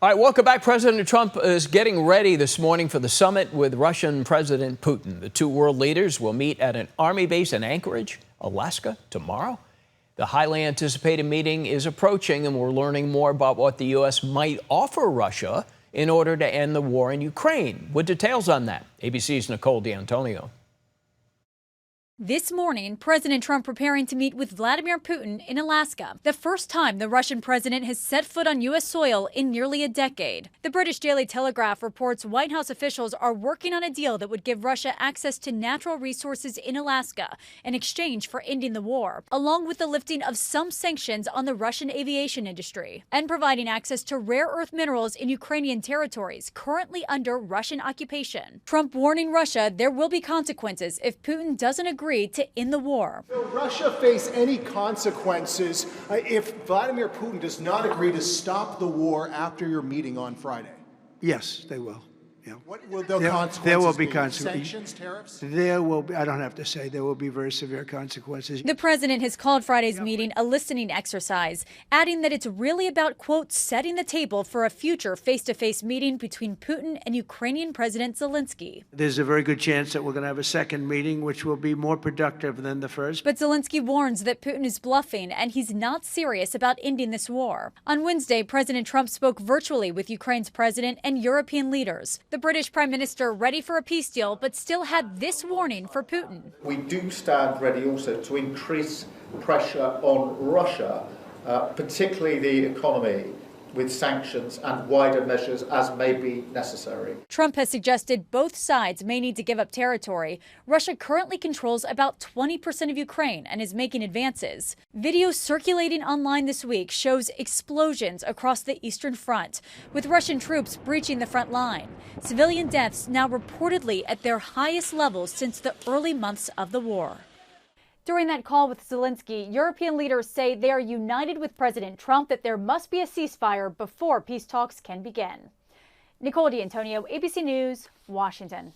All right, welcome back. President Trump is getting ready this morning for the summit with Russian President Putin. The two world leaders will meet at an army base in Anchorage, Alaska, tomorrow. The highly anticipated meeting is approaching, and we're learning more about what the U.S. might offer Russia in order to end the war in Ukraine. With details on that, ABC's Nicole D'Antonio. This morning, President Trump preparing to meet with Vladimir Putin in Alaska, the first time the Russian president has set foot on U.S. soil in nearly a decade. The British Daily Telegraph reports White House officials are working on a deal that would give Russia access to natural resources in Alaska in exchange for ending the war, along with the lifting of some sanctions on the Russian aviation industry, and providing access to rare earth minerals in Ukrainian territories currently under Russian occupation. Trump warning Russia there will be consequences if Putin doesn't agree to end the war. Will Russia face any consequences if Vladimir Putin does not agree to stop the war after your meeting on Friday? Yes, they will. Yeah. What will the consequences There will be be? consequences. Sanctions, tariffs? There will be, I don't have to say, there will be very severe consequences. The president has called Friday's meeting a listening exercise, adding that it's really about, quote, setting the table for a future face-to-face meeting between Putin and Ukrainian President Zelensky. There's a very good chance that we're going to have a second meeting, which will be more productive than the first. But Zelensky warns that Putin is bluffing and he's not serious about ending this war. On Wednesday, President Trump spoke virtually with Ukraine's president and European leaders. The British Prime Minister ready for a peace deal, but still had this warning for Putin. We do stand ready also to increase pressure on Russia, particularly the economy, with sanctions and wider measures as may be necessary. Trump has suggested both sides may need to give up territory. Russia currently controls about 20% of Ukraine and is making advances. Video circulating online this week shows explosions across the Eastern Front, with Russian troops breaching the front line. Civilian deaths now reportedly at their highest levels since the early months of the war. During that call with Zelensky, European leaders say they are united with President Trump that there must be a ceasefire before peace talks can begin. Nicole D'Antonio, ABC News, Washington.